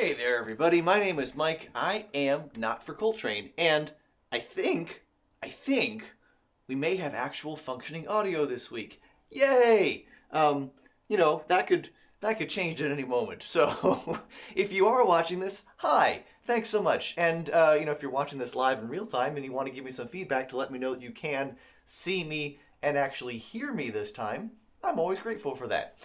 Hey there, everybody. My name is Mike. I am not for Coltrane, and I think we may have actual functioning audio this week. Yay! That could change at any moment. So, if you are watching this, hi. Thanks so much. And if you're watching this live in real time and you want to give me some feedback to let me know that you can see me and actually hear me this time, I'm always grateful for that.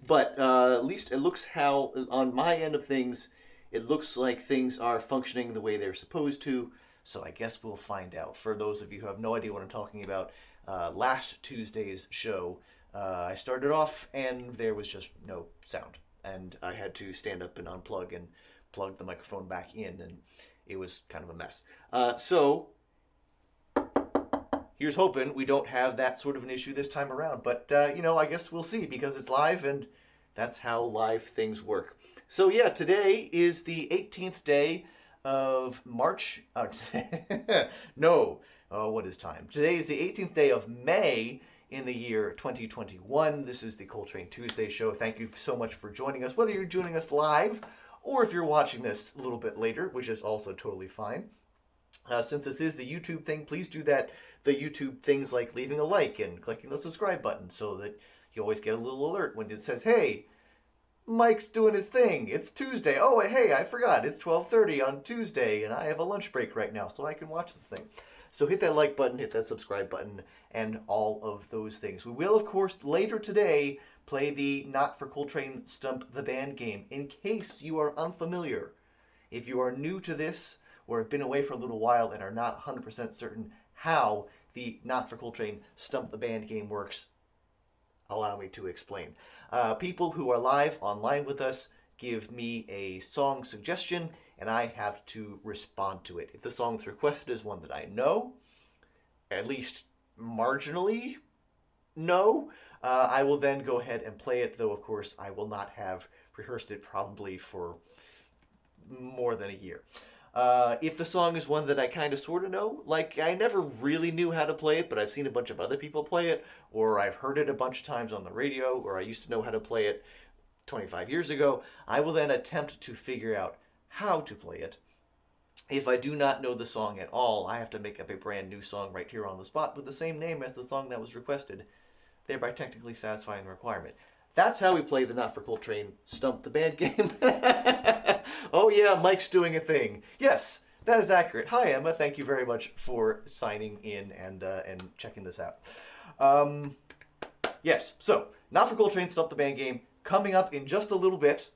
But at least it looks how, on my end of things, it looks like things are functioning the way they're supposed to. So I guess we'll find out. For those of you who have no idea what I'm talking about, last Tuesday's show, I started off and there was just no sound. And I had to stand up and unplug and plug the microphone back in, and it was kind of a mess. So here's hoping we don't have that sort of an issue this time around. But, I guess we'll see because it's live and that's how live things work. So, yeah, today is the 18th day of March. No. Oh, what is time? Today is the 18th day of May in the year 2021. This is the Coltrane Tuesday show. Thank you so much for joining us, whether you're joining us live or if you're watching this a little bit later, which is also totally fine. Since this is the YouTube thing, please do the YouTube things like leaving a like and clicking the subscribe button so that you always get a little alert when it says, hey, Mike's doing his thing. It's Tuesday. Oh, hey, I forgot. It's 12:30 on Tuesday, and I have a lunch break right now, so I can watch the thing. So hit that like button, hit that subscribe button, and all of those things. We will, of course, later today play the Not for Coltrane Stump the Band game. In case you are unfamiliar, if you are new to this or have been away for a little while and are not 100% certain how the Not for Coltrane Stump the Band game works, allow me to explain. People who are live online with us give me a song suggestion, and I have to respond to it. If the song that's requested is one that I know, at least marginally know, I will then go ahead and play it, though, of course, I will not have rehearsed it probably for more than a year. If the song is one that I kind of sort of know, like I never really knew how to play it, but I've seen a bunch of other people play it, or I've heard it a bunch of times on the radio, or I used to know how to play it 25 years ago, I will then attempt to figure out how to play it. If I do not know the song at all, I have to make up a brand new song right here on the spot with the same name as the song that was requested, thereby technically satisfying the requirement. That's how we play the Not for Coltrane Stump the Band game. Oh yeah, Mike's doing a thing. Yes, that is accurate. Hi Emma, thank you very much for signing in and checking this out. Yes, so Not for Coltrane Stump the Band game coming up in just a little bit.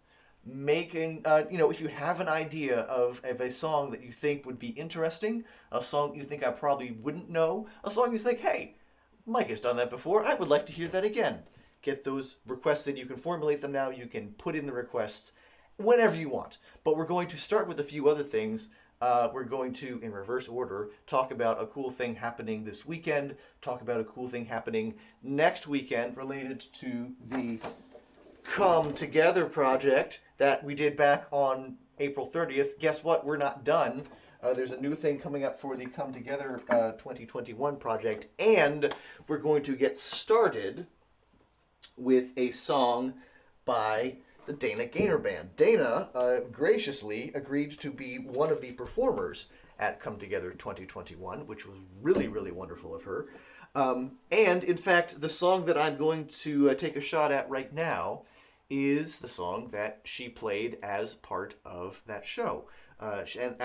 Making, if you have an idea of a song that you think would be interesting, a song you think I probably wouldn't know, a song you think, hey, Mike has done that before, I would like to hear that again. Get those requested. You can formulate them now. You can put in the requests whenever you want. But we're going to start with a few other things. We're going to, in reverse order, talk about a cool thing happening this weekend, talk about a cool thing happening next weekend related to the Come Together project that we did back on April 30th. Guess what? We're not done. There's a new thing coming up for the Come Together 2021 project, and we're going to get started with a song by the Dana Gaynor Band. Dana graciously agreed to be one of the performers at Come Together 2021, which was really, really wonderful of her. And, in fact, the song that I'm going to take a shot at right now is the song that she played as part of that show. And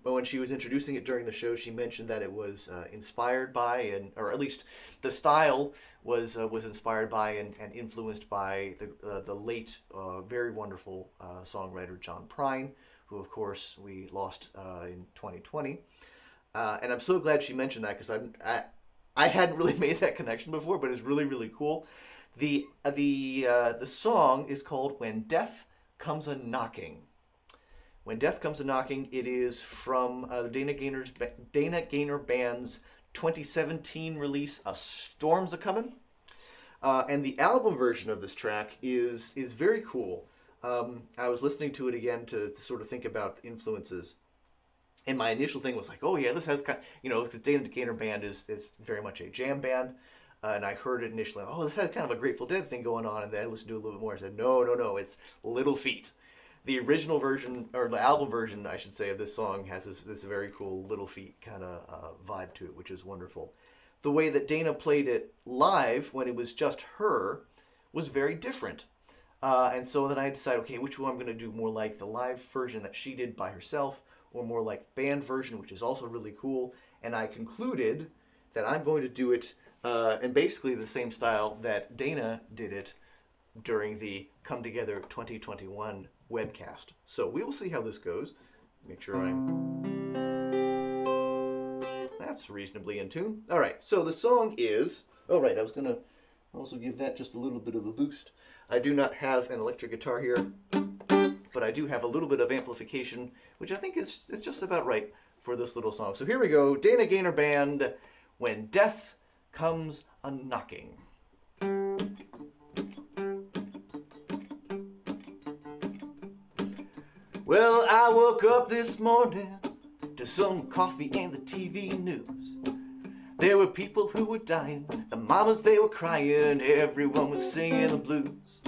when she was introducing it during the show, she mentioned that it was inspired by, or at least the style was inspired by and influenced by the late, very wonderful songwriter John Prine, who of course we lost in 2020. And I'm so glad she mentioned that because I hadn't really made that connection before, but it's really, really cool. The song is called "When Death Comes a Knocking." When Death Comes a Knocking, it is from the Dana Gaynor Band's 2017 release, A Storm's A-Comin'. And the album version of this track is very cool. I was listening to it again to sort of think about influences. And my initial thing was like, oh yeah, this has the Dana Gaynor Band is very much a jam band. And I heard it initially, oh, this has kind of a Grateful Dead thing going on. And then I listened to it a little bit more. I said, no, it's Little Feat. The original version, or the album version, I should say, of this song has this very cool Little Feat kind of vibe to it, which is wonderful. The way that Dana played it live when it was just her was very different. And so then I decided, okay, which one I'm going to do, more like the live version that she did by herself, or more like the band version, which is also really cool. And I concluded that I'm going to do it in basically the same style that Dana did it during the Come Together 2021 webcast. So we will see how this goes. Make sure that's reasonably in tune. All right, so the song is... Oh, right, I was going to also give that just a little bit of a boost. I do not have an electric guitar here, but I do have a little bit of amplification, which I think is just about right for this little song. So here we go, Dana Gaynor Band, When Death Comes A-Knocking. Well, I woke up this morning to some coffee and the TV news. There were people who were dying, the mamas they were crying, and everyone was singing the blues.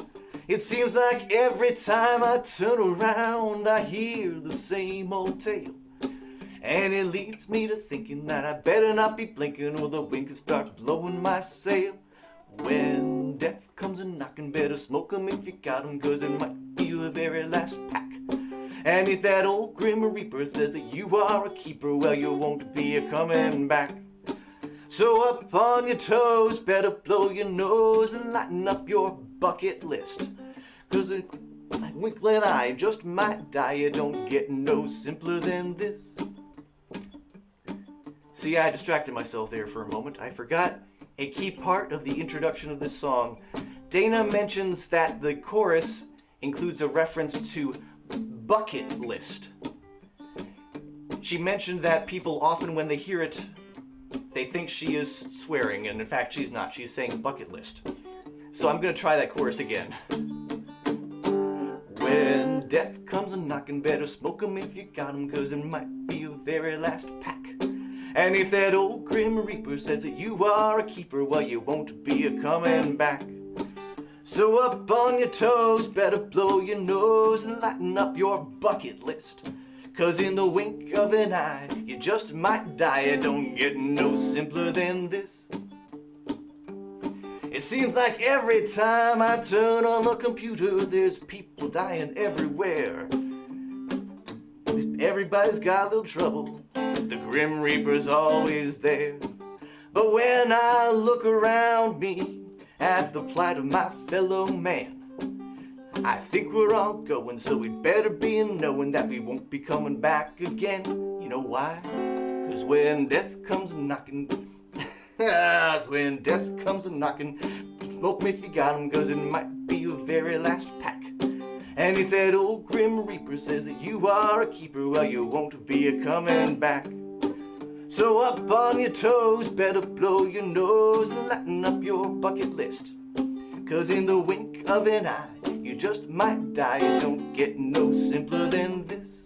It seems like every time I turn around, I hear the same old tale. And it leads me to thinking that I better not be blinking, or the wind could start blowing my sail. When death comes a-knocking, better smoke 'em if you got 'em, 'cause it might be your very last pack. And if that old grim reaper says that you are a keeper, well, you won't be a-coming back. So up on your toes, better blow your nose and lighten up your bucket list. 'Cause a twinkling eye just might die, it don't get no simpler than this. See, I distracted myself there for a moment. I forgot a key part of the introduction of this song. Dana mentions that the chorus includes a reference to bucket list. She mentioned that people often, when they hear it, they think she is swearing, and in fact she's not. She's saying bucket list. So I'm going to try that chorus again. When death comes a-knocking, better smoke 'em if you got 'em, 'cause it might be your very last pack. And if that old grim reaper says that you are a keeper, well, you won't be a-coming back. So up on your toes, better blow your nose and lighten up your bucket list. 'Cause in the wink of an eye, you just might die. It don't get no simpler than this. It seems like every time I turn on the computer, there's people dying everywhere. Everybody's got a little trouble, the Grim Reaper's always there. But when I look around me at the plight of my fellow man, I think we're all going, so we'd better be knowing that we won't be coming back again. You know why? 'Cause when death comes a-knocking, when death comes a-knocking, smoke me if you got 'em, 'cause it might be your very last pack. And if that old Grim Reaper says that you are a keeper, well, you won't be a-coming back. So up on your toes, better blow your nose and lighten up your bucket list. 'Cause in the wink of an eye, you just might die. It don't get no simpler than this.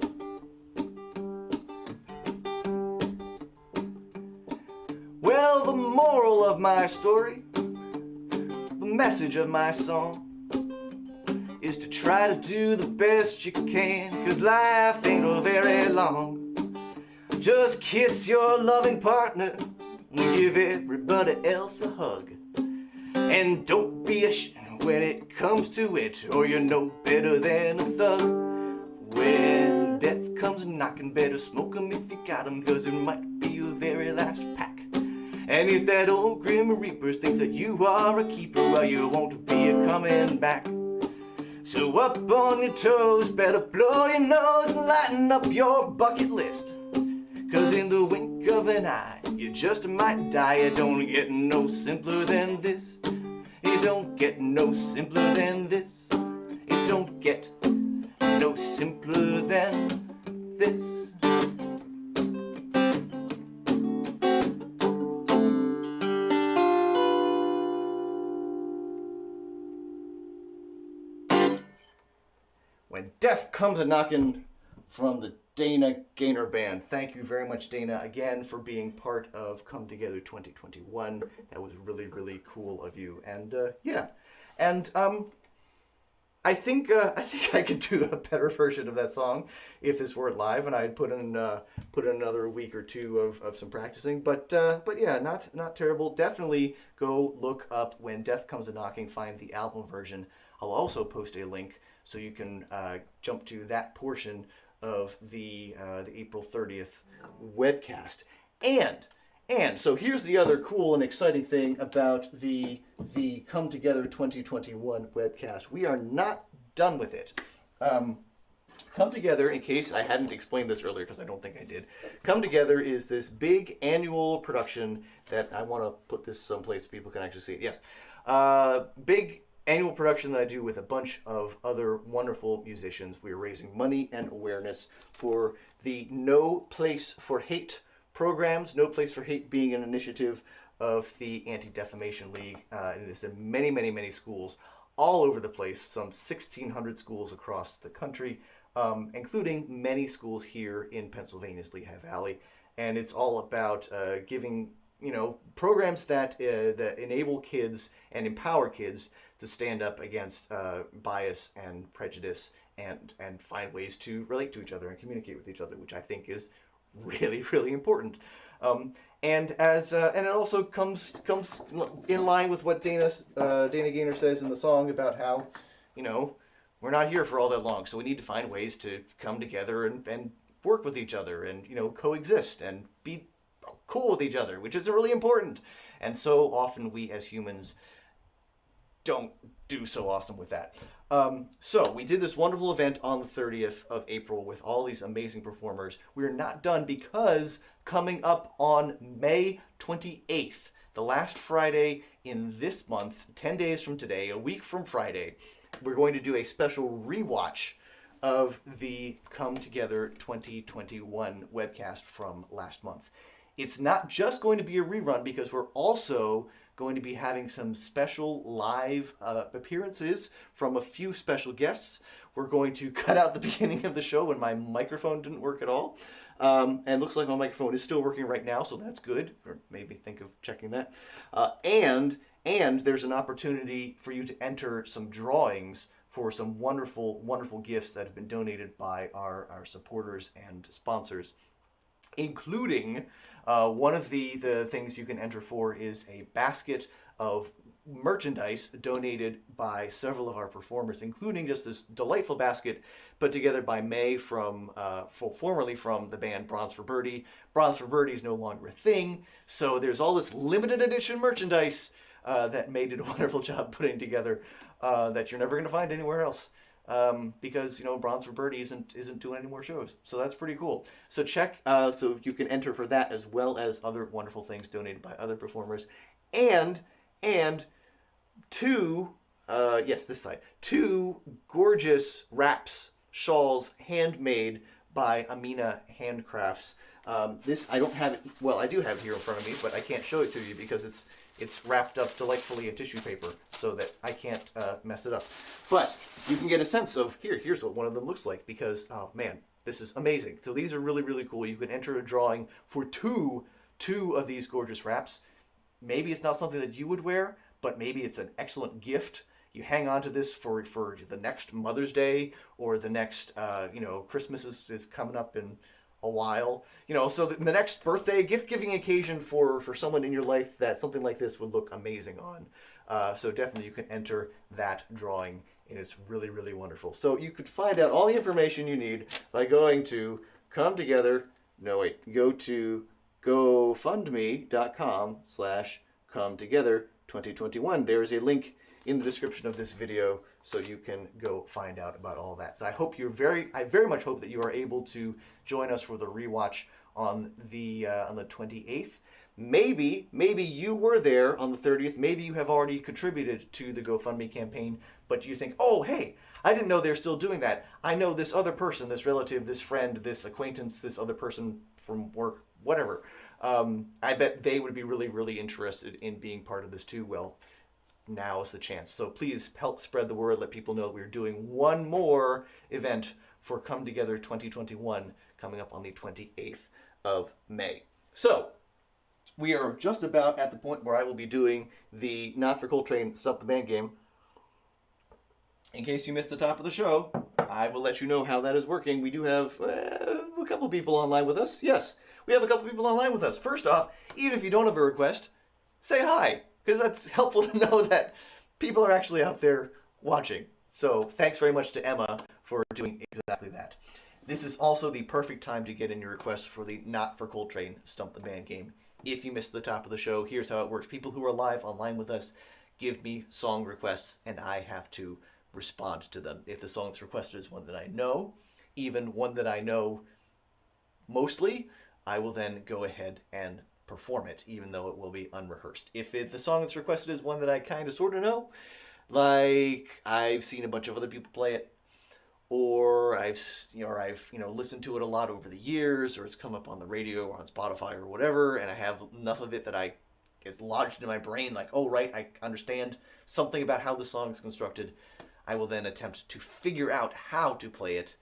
Well, the moral of my story, the message of my song, is to try to do the best you can, 'cause life ain't very long. Just kiss your loving partner and give everybody else a hug. And don't be ashamed when it comes to it, or you're no better than a thug. When death comes a-knocking, better smoke 'em if you got 'em, 'cause it might be your very last pack. And if that old Grim Reaper thinks that you are a keeper, well, you won't be a-coming back. So up on your toes, better blow your nose and lighten up your bucket list. 'Cause in the wink of an eye, you just might die. It don't get no simpler than this. It don't get no simpler than this. It don't get no simpler than this. When Death Comes a-Knocking, from the Dana Gaynor Band. Thank you very much, Dana, again for being part of Come Together 2021. That was really, really cool of you. And yeah, and I think I could do a better version of that song if this weren't live, and I'd put in another week or two of some practicing. But yeah, not terrible. Definitely go look up When Death Comes a Knocking. Find the album version. I'll also post a link so you can jump to that portion of the April 30th webcast. And so here's the other cool and exciting thing about the Come Together 2021 webcast. We are not done with it. Come Together, in case I hadn't explained this earlier, because I don't think I did, Come Together is this big annual production that I want to put this someplace people can actually see it. Yes. Big annual production that I do with a bunch of other wonderful musicians. We are raising money and awareness for the No Place for Hate programs. No Place for Hate being an initiative of the Anti-Defamation League. And it is in many, many, many schools all over the place, some 1,600 schools across the country, including many schools here in Pennsylvania's Lehigh Valley. And it's all about giving, programs that enable kids and empower kids to stand up against bias and prejudice and find ways to relate to each other and communicate with each other, which I think is really, really important. And it also comes in line with what Dana Gaynor says in the song about how, we're not here for all that long, so we need to find ways to come together and work with each other and, coexist and be cool with each other, which is really important. And so often we as humans don't do so awesome with that. So we did this wonderful event on the 30th of April with all these amazing performers. We're not done because coming up on May 28th, the last Friday in this month, 10 days from today, a week from Friday, we're going to do a special rewatch of the Come Together 2021 webcast from last month. It's not just going to be a rerun because we're also going to be having some special live appearances from a few special guests. We're going to cut out the beginning of the show when my microphone didn't work at all. And looks like my microphone is still working right now, so that's good. Or maybe think of checking that. And there's an opportunity for you to enter some drawings for some wonderful, wonderful gifts that have been donated by our supporters and sponsors, including one of the things you can enter for is a basket of merchandise donated by several of our performers, including just this delightful basket put together by May formerly from the band Bronze for Birdie. Bronze for Birdie is no longer a thing, so there's all this limited edition merchandise that May did a wonderful job putting together that you're never going to find anywhere else. Because Bronze for Birdie isn't doing any more shows, so that's pretty cool. So check, so you can enter for that as well as other wonderful things donated by other performers, and two gorgeous wraps, shawls, handmade by Amina Handcrafts. This I don't have it. Well, I do have it here in front of me, but I can't show it to you because it's wrapped up delightfully in tissue paper so that I can't mess it up. But you can get a sense of, here's what one of them looks like because, oh man, this is amazing. So these are really, really cool. You can enter a drawing for two of these gorgeous wraps. Maybe it's not something that you would wear, but maybe it's an excellent gift. You hang on to this for the next Mother's Day or the next, Christmas is coming up in a while, so the next birthday gift-giving occasion for someone in your life that something like this would look amazing on. So definitely you can enter that drawing, and it's really, really wonderful. So you could find out all the information you need by going to go to gofundme.com/cometogether2021. There is a link in the description of this video so you can go find out about all that. So I very much hope that you are able to join us for the rewatch on the 28th. Maybe you were there on the 30th. Maybe you have already contributed to the GoFundMe campaign, but you think, oh, hey, I didn't know they're still doing that. I know this other person, this relative, this friend, this acquaintance, this other person from work, whatever. I bet they would be really, really interested in being part of this too. Well, now is the chance. So please help spread the word. Let people know we're doing one more event for Come Together 2021 coming up on the 28th of May. So we are just about at the point where I will be doing the Not for Coltrane Stop the Band game. in case you missed the top of the show, I will let you know how that is working. We do have a couple people online with us. Yes, we have a couple people online with us. First off, even if you don't have a request, say hi, because that's helpful to know that people are actually out there watching. So thanks very much to Emma for doing exactly that. This is also the perfect time to get in your requests for the Not for Coltrane Stump the Band game. If you missed the top of the show, here's how it works. People who are live online with us give me song requests, and I have to respond to them. If the song that's requested is one that I know, even one that I know mostly, I will then go ahead and perform it, even though it will be unrehearsed. If the song that's requested is one that I kind of sort of know, like I've seen a bunch of other people play it, or I've listened to it a lot over the years, or it's come up on the radio or on Spotify or whatever, and I have enough of it that it's lodged in my brain, like, oh right, I understand something about how the song is constructed. I will then attempt to figure out how to play it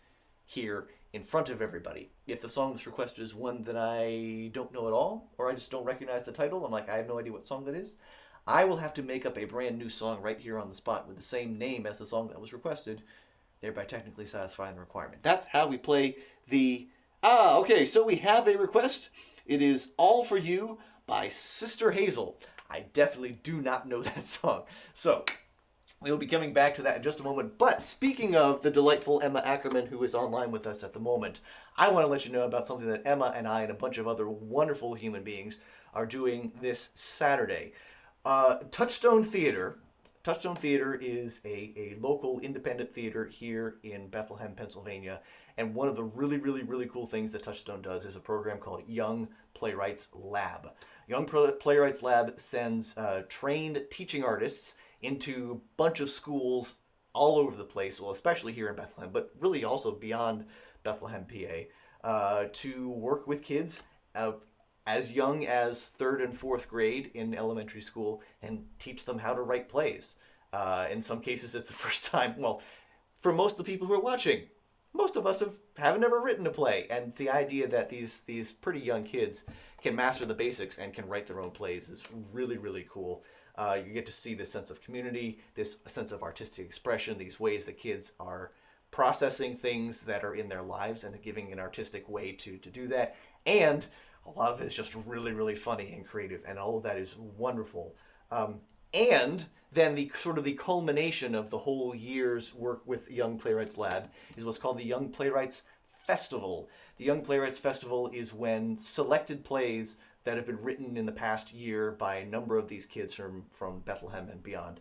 here in front of everybody. If the song that's requested is one that I don't know at all, or I just don't recognize the title, I'm like, I have no idea what song that is, I will have to make up a brand new song right here on the spot with the same name as the song that was requested, thereby technically satisfying the requirement. That's how we play the... okay, so we have a request. It is All For You by Sister Hazel. I definitely do not know that song. So, we'll be coming back to that in just a moment. But speaking of the delightful Emma Ackerman, who is online with us at the moment, I want to let you know about something that Emma and I and a bunch of other wonderful human beings are doing this Saturday. Touchstone Theater. Touchstone Theater is a local independent theater here in Bethlehem, Pennsylvania. And one of the really, really, really cool things that Touchstone does is a program called Young Playwrights Lab. Young Playwrights Lab sends trained teaching artists into a bunch of schools all over the place, well, especially here in Bethlehem, but really also beyond Bethlehem, PA, to work with kids as young as 3rd and 4th grade in elementary school and teach them how to write plays. In some cases, it's the first time, well, for most of the people who are watching, most of us haven't ever written a play. And the idea that these pretty young kids can master the basics and can write their own plays is really, really cool. You get to see this sense of community, this sense of artistic expression, these ways that kids are processing things that are in their lives and giving an artistic way to do that. And a lot of it is just really, really funny and creative, and all of that is wonderful. And then the sort of the culmination of the whole year's work with Young Playwrights Lab is what's called the Young Playwrights Festival. The Young Playwrights Festival is when selected plays that have been written in the past year by a number of these kids from Bethlehem and beyond,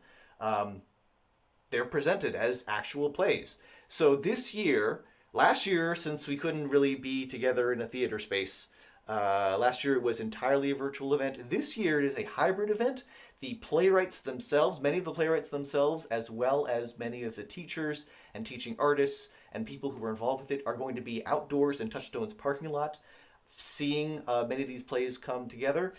they're presented as actual plays. So this year, last year, since we couldn't really be together in a theater space, last year it was entirely a virtual event. This year it is a hybrid event. The playwrights themselves, many of the playwrights themselves, as well as many of the teachers and teaching artists and people who were involved with it, are going to be outdoors in Touchstone's parking lot, seeing many of these plays come together.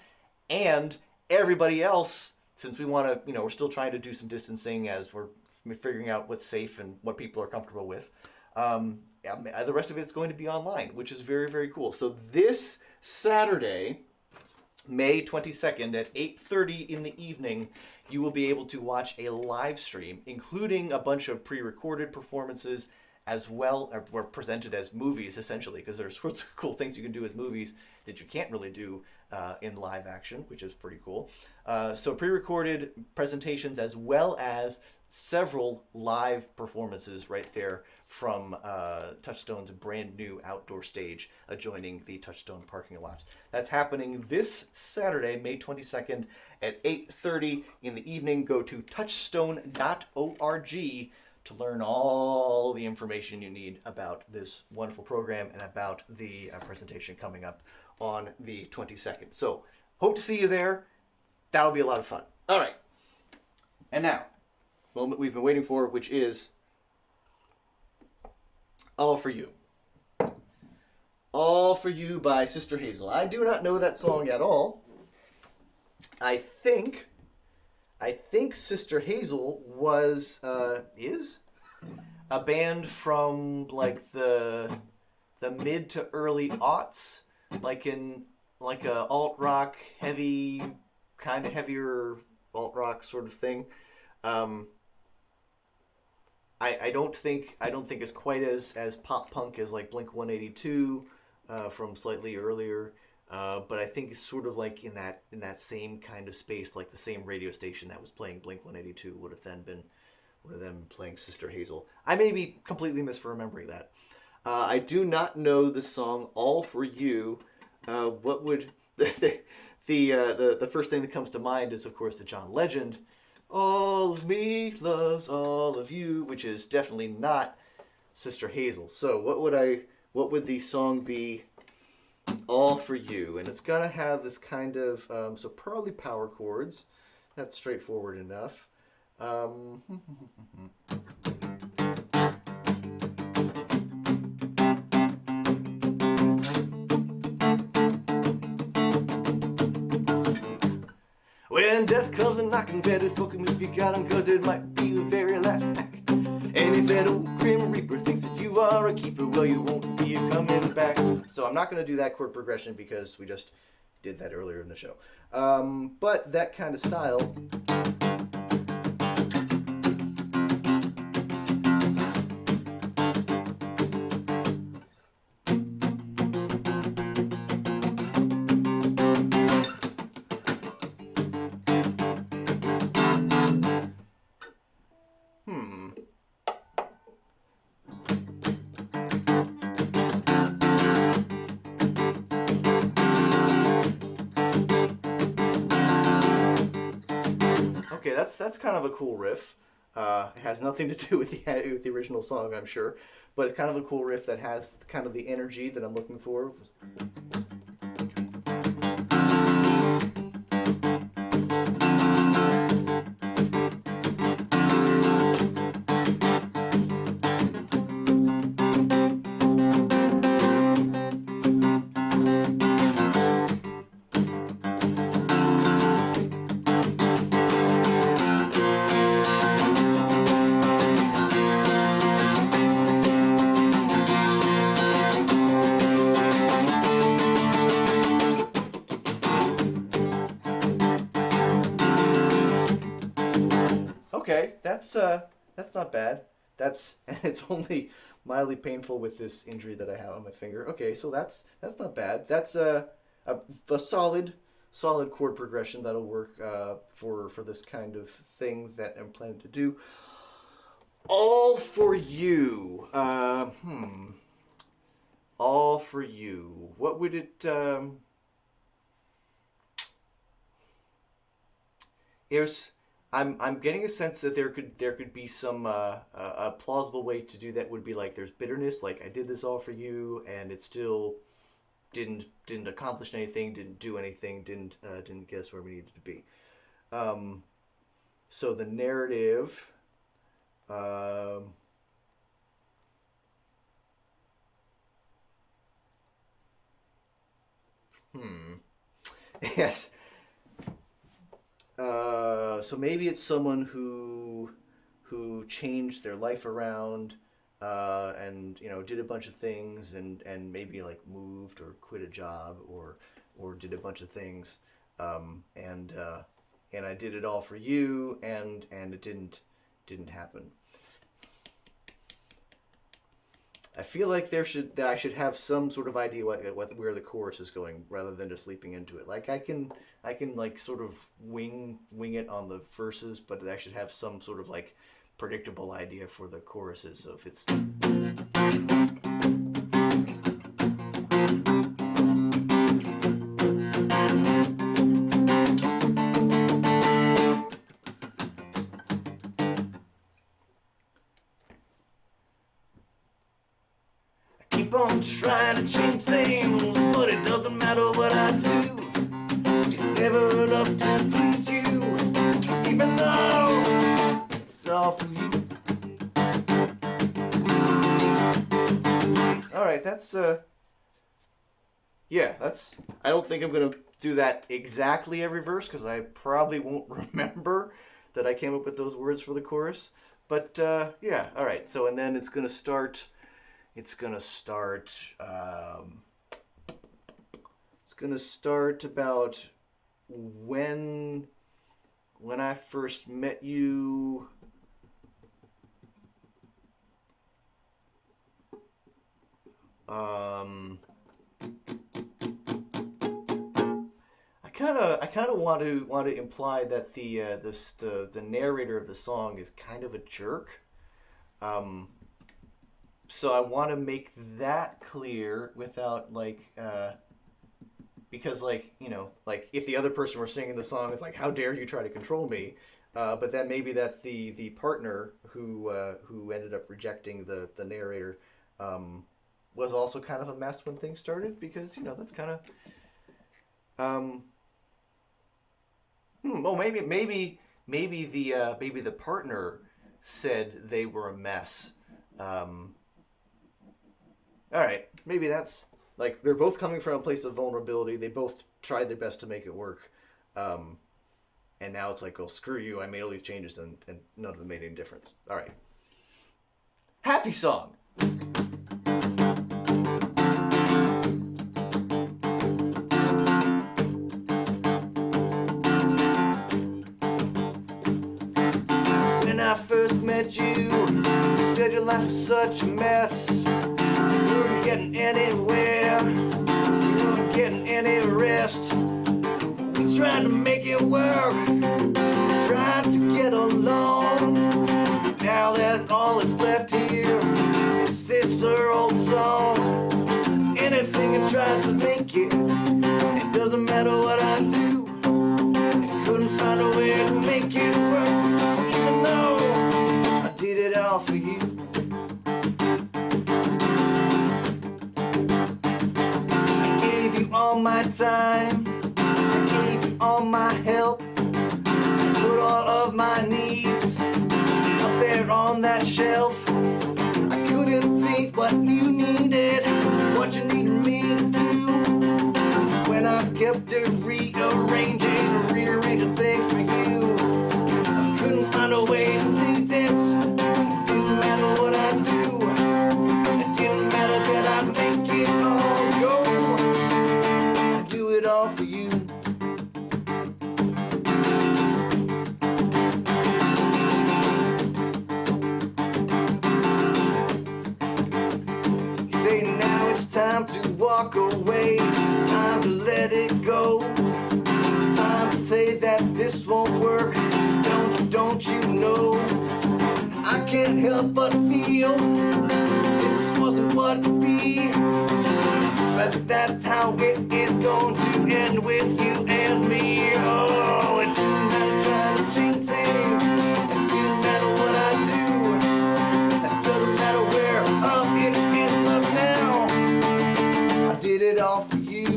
And everybody else, since we want to, we're still trying to do some distancing as we're figuring out what's safe and what people are comfortable with, the rest of it's going to be online, which is very, very cool. So this Saturday, May 22nd at 8:30 in the evening, you will be able to watch a live stream, including a bunch of pre-recorded performances, as well, or presented as movies, essentially, because there's sorts of cool things you can do with movies that you can't really do in live action, which is pretty cool. So pre-recorded presentations, as well as several live performances right there from Touchstone's brand new outdoor stage adjoining the Touchstone parking lot. That's happening this Saturday, May 22nd at 8:30 in the evening. Go to touchstone.org to learn all the information you need about this wonderful program and about the presentation coming up on the 22nd. So, hope to see you there. That'll be a lot of fun. All right. And now, moment we've been waiting for, which is All For You. All For You by Sister Hazel. I do not know that song at all. I think Sister Hazel is a band from like the mid to early aughts, like a alt rock, kind of heavier alt rock sort of thing. I don't think it's quite as pop punk as like Blink 182 from slightly earlier. But I think it's sort of like in that same kind of space, like the same radio station that was playing Blink 182 would have then been playing Sister Hazel. I may be completely misremembering that. I do not know the song "All for You." What would the first thing that comes to mind is, of course, the John Legend. All of me loves all of you, which is definitely not Sister Hazel. So what would the song be? All for You, and it's gonna have this kind of so probably power chords. That's straightforward enough. Um, when death comes a knocking, better fucking if you got 'em, 'cause it might be the very last pack. And if that old Grim Reaper thinks that you are a keeper, well, you won't be coming back. So I'm not going to do that chord progression because we just did that earlier in the show. But that kind of style. Hmm. Okay, that's kind of a cool riff. It has nothing to do with the original song, I'm sure, but it's kind of a cool riff that has kind of the energy that I'm looking for. Okay, that's not bad. That's and it's only mildly painful with this injury that I have on my finger. Okay, so that's not bad. That's a solid chord progression that'll work for this kind of thing that I'm planning to do. All for you. All for you. What would it? Here's I'm getting a sense that there could be some a plausible way to do that would be like there's bitterness, like I did this all for you, and it still didn't accomplish anything, didn't do anything, didn't get us where we needed to be. Um, so the narrative, um, hmm, yes. So maybe it's someone who changed their life around, and did a bunch of things, and maybe like moved or quit a job or did a bunch of things, and I did it all for you, and it didn't happen. I feel like that I should have some sort of idea what where the chorus is going rather than just leaping into it. Like I can like sort of wing it on the verses, but I should have some sort of like predictable idea for the choruses. So if it's keep on trying to change things, but it doesn't matter what I do. It's never enough to please you, even though it's all for you. All right, that's yeah, that's. I don't think I'm gonna do that exactly every verse because I probably won't remember that I came up with those words for the chorus. But yeah, all right. So and then it's gonna start. It's gonna start. It's gonna start about when when I first met you. Um, I kind of want to imply that the narrator of the song is kind of a jerk. Um, so I want to make that clear without because like if the other person were singing the song, it's like how dare you try to control me. But then maybe that the partner who ended up rejecting the narrator um, was also kind of a mess when things started because that's kind of um, oh maybe the partner said they were a mess. Um, all right, maybe that's like they're both coming from a place of vulnerability. They both tried their best to make it work. Um, and now it's like, oh, screw you. I made all these changes and none of them made any difference. All right. Happy song. When I first met you, you said your life was such a mess. You weren't getting anywhere. You weren't getting any rest. We tried to make it work. Trying to get along. Now that all that's left here is this old song. Anything I tried to make it, it doesn't matter what I do. I couldn't find a way to make it work, even though I did it all for you. I gave you all my time, I gave you all my help, put all of my needs up there on that shelf. I couldn't think what you needed, what you needed me to do. When I kept it rearranging, rearranging things for you, I couldn't find a way to do this. It didn't matter what I do. It didn't matter that I make it all go. I do it all for you. Time to walk away, time to let it go, time to say that this won't work, don't you know? I can't help but feel this wasn't what to be, but that's how it is going to end with you and me. Oh, it didn't matter trying to change things, it didn't matter what I do, it doesn't matter where it ends up now. I did it all for you. I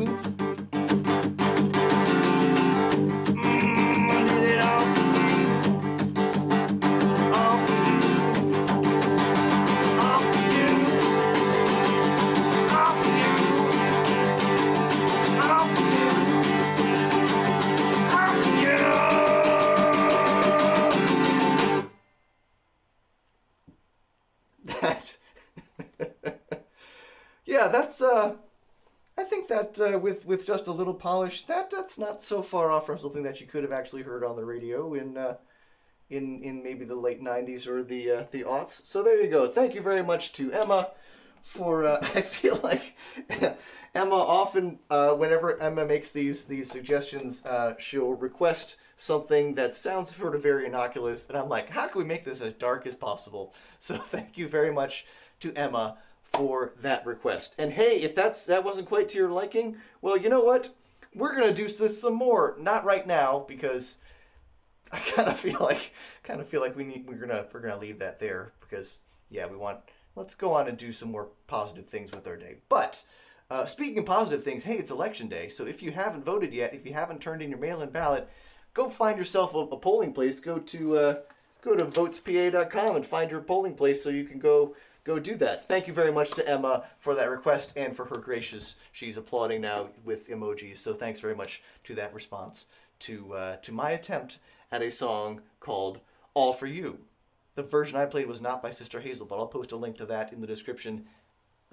did it all for you. All for you. All for you. All for you. All for you. All for you. That. Yeah, that's I think that with just a little polish, that's not so far off from something that you could have actually heard on the radio in maybe the late '90s or the aughts. So there you go. Thank you very much to Emma for. I feel like Emma often, whenever Emma makes these suggestions, she'll request something that sounds sort of very innocuous, and I'm like, how can we make this as dark as possible? So thank you very much to Emma for that request. And hey, if that wasn't quite to your liking, well, you know what? We're gonna do this some more. Not right now because I kind of feel like we're gonna leave that there because yeah, let's go on and do some more positive things with our day. But speaking of positive things, hey, it's election day, so if you haven't voted yet, if you haven't turned in your mail-in ballot, go find yourself a polling place. Go to votespa.com and find your polling place so you can go do that. Thank you very much to Emma for that request and for her gracious. She's applauding now with emojis. So thanks very much to that response to my attempt at a song called "All for You." The version I played was not by Sister Hazel, but I'll post a link to that in the description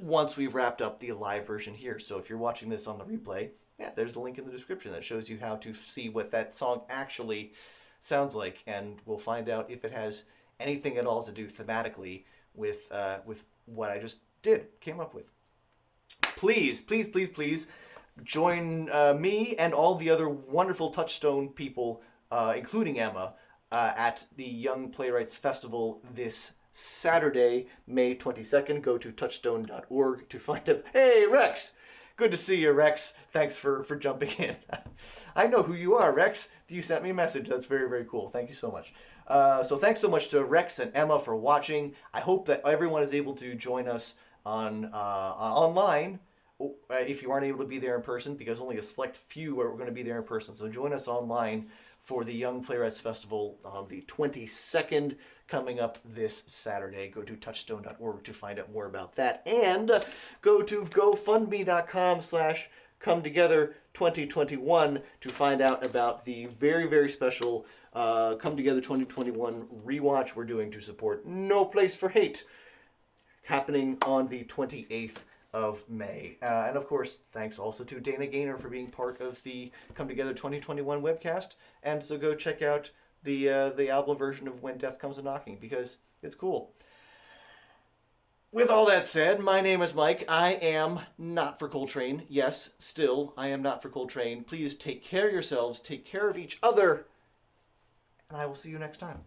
once we've wrapped up the live version here. So if you're watching this on the replay, yeah, there's a link in the description that shows you how to see what that song actually sounds like, and we'll find out if it has anything at all to do thematically with what I just came up with. please, please, please, please join me and all the other wonderful Touchstone people, including Emma, at the Young Playwrights Festival this Saturday, May 22nd. Go to touchstone.org to find out. Hey, Rex! Good to see you, Rex. Thanks for jumping in. I know who you are, Rex. You sent me a message. That's very, very cool. Thank you so much. So thanks so much to Rex and Emma for watching. I hope that everyone is able to join us on online if you aren't able to be there in person, because only a select few are going to be there in person. So join us online for the Young Playwrights Festival on the 22nd, coming up this Saturday. Go to touchstone.org to find out more about that. And go to gofundme.com/cometogether2021 to find out about the very, very special Come Together 2021 rewatch we're doing to support No Place for Hate, happening on the 28th of May. And of course, thanks also to Dana Gaynor for being part of the Come Together 2021 webcast. And so go check out the album version of When Death Comes A-Knocking, because it's cool. With all that said, my name is Mike. I am not for Coltrane. Yes, still, I am not for Coltrane. Please take care of yourselves, take care of each other, and I will see you next time.